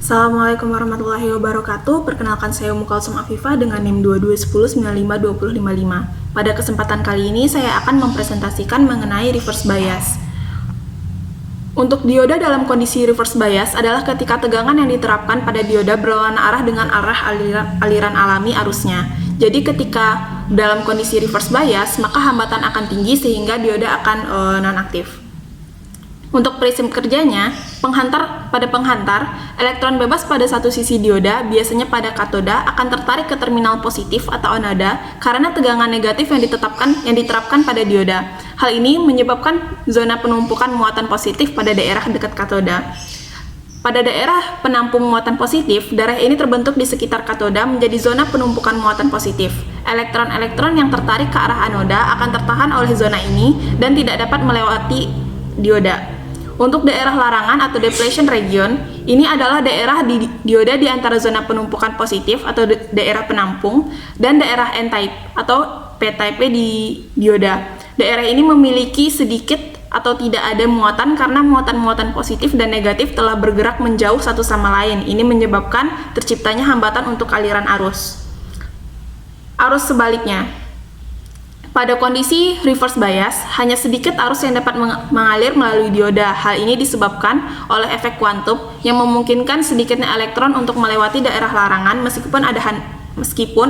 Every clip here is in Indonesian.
Assalamualaikum warahmatullahi wabarakatuh. Perkenalkan, saya Ummu Kalsum Afifah dengan NIM 2210952055. Pada kesempatan kali ini saya akan mempresentasikan mengenai reverse bias. Untuk dioda dalam kondisi reverse bias adalah ketika tegangan yang diterapkan pada dioda berlawanan arah dengan arah aliran alami arusnya. Jadi ketika dalam kondisi reverse bias, maka hambatan akan tinggi sehingga dioda akan nonaktif. Untuk prinsip kerjanya, pada penghantar, elektron bebas pada satu sisi dioda, biasanya pada katoda, akan tertarik ke terminal positif atau anoda karena tegangan negatif yang diterapkan pada dioda. Hal ini menyebabkan zona penumpukan muatan positif pada daerah dekat katoda. Pada daerah penampung muatan positif, darah ini terbentuk di sekitar katoda menjadi zona penumpukan muatan positif. Elektron-elektron yang tertarik ke arah anoda akan tertahan oleh zona ini dan tidak dapat melewati dioda. Untuk daerah larangan atau depletion region, ini adalah daerah di dioda di antara zona penumpukan positif atau daerah penampung dan daerah N-type atau P-type di dioda. Daerah ini memiliki sedikit atau tidak ada muatan karena muatan-muatan positif dan negatif telah bergerak menjauh satu sama lain. Ini menyebabkan terciptanya hambatan untuk aliran arus. Arus sebaliknya. Pada kondisi reverse bias, hanya sedikit arus yang dapat mengalir melalui dioda. Hal ini disebabkan oleh efek kuantum yang memungkinkan sedikitnya elektron untuk melewati daerah larangan meskipun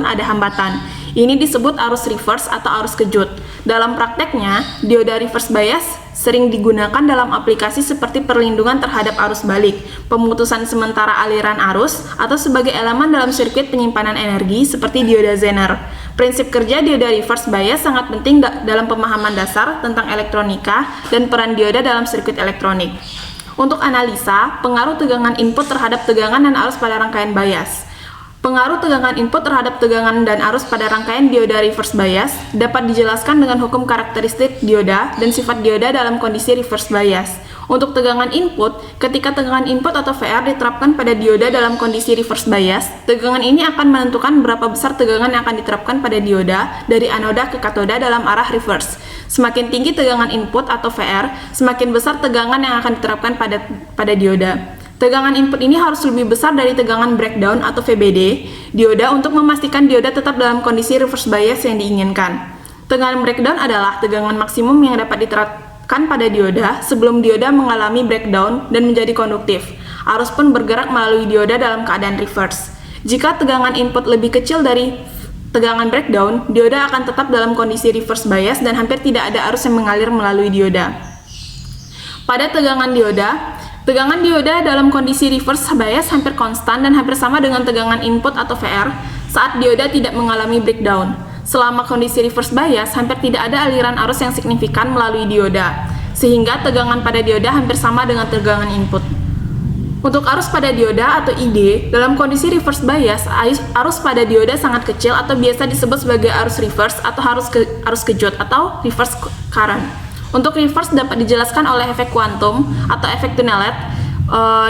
ada hambatan. Ini disebut arus reverse atau arus kejut. Dalam prakteknya, dioda reverse bias sering digunakan dalam aplikasi seperti perlindungan terhadap arus balik, pemutusan sementara aliran arus, atau sebagai elemen dalam sirkuit penyimpanan energi seperti dioda Zener. Prinsip kerja dioda reverse bias sangat penting dalam pemahaman dasar tentang elektronika dan peran dioda dalam sirkuit elektronik. Untuk analisa, pengaruh tegangan input terhadap tegangan dan arus pada rangkaian bias. Pengaruh tegangan input terhadap tegangan dan arus pada rangkaian dioda reverse bias dapat dijelaskan dengan hukum karakteristik dioda dan sifat dioda dalam kondisi reverse bias. Untuk tegangan input, ketika tegangan input atau VR diterapkan pada dioda dalam kondisi reverse bias, tegangan ini akan menentukan berapa besar tegangan yang akan diterapkan pada dioda dari anoda ke katoda dalam arah reverse. Semakin tinggi tegangan input atau VR, semakin besar tegangan yang akan diterapkan pada dioda. Tegangan input ini harus lebih besar dari tegangan breakdown atau VBD dioda untuk memastikan dioda tetap dalam kondisi reverse bias yang diinginkan. Tegangan breakdown adalah tegangan maksimum yang dapat diterapkan pada dioda sebelum dioda mengalami breakdown dan menjadi konduktif. Arus pun bergerak melalui dioda dalam keadaan reverse. Jika tegangan input lebih kecil dari tegangan breakdown, dioda akan tetap dalam kondisi reverse bias dan hampir tidak ada arus yang mengalir melalui dioda. Pada tegangan dioda dalam kondisi reverse bias hampir konstan dan hampir sama dengan tegangan input atau VR saat dioda tidak mengalami breakdown. Selama kondisi reverse bias, hampir tidak ada aliran arus yang signifikan melalui dioda, sehingga tegangan pada dioda hampir sama dengan tegangan input. Untuk arus pada dioda atau ID, dalam kondisi reverse bias, arus pada dioda sangat kecil atau biasa disebut sebagai arus reverse atau arus kejut atau reverse current. Untuk reverse dapat dijelaskan oleh efek kuantum atau efek Tunelet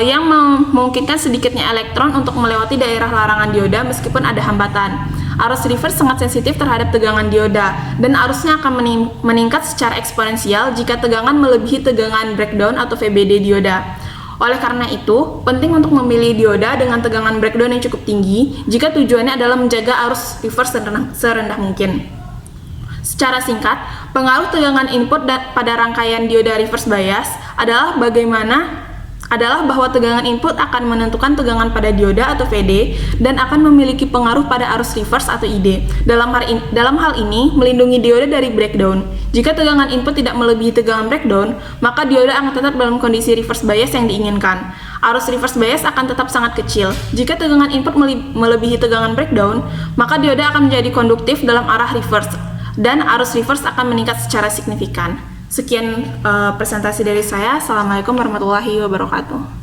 yang memungkinkan sedikitnya elektron untuk melewati daerah larangan dioda meskipun ada hambatan. Arus reverse sangat sensitif terhadap tegangan dioda dan arusnya akan meningkat secara eksponensial jika tegangan melebihi tegangan breakdown atau VBD dioda. Oleh karena itu, penting untuk memilih dioda dengan tegangan breakdown yang cukup tinggi jika tujuannya adalah menjaga arus reverse serendah mungkin. Secara singkat, pengaruh tegangan input pada rangkaian dioda reverse bias adalah bahwa tegangan input akan menentukan tegangan pada dioda atau VD dan akan memiliki pengaruh pada arus reverse atau ID. Dalam hal ini, melindungi dioda dari breakdown. Jika tegangan input tidak melebihi tegangan breakdown, maka dioda akan tetap dalam kondisi reverse bias yang diinginkan. Arus reverse bias akan tetap sangat kecil. Jika tegangan input melebihi tegangan breakdown, maka dioda akan menjadi konduktif dalam arah reverse dan arus reverse akan meningkat secara signifikan. Sekian presentasi dari saya. Assalamualaikum warahmatullahi wabarakatuh.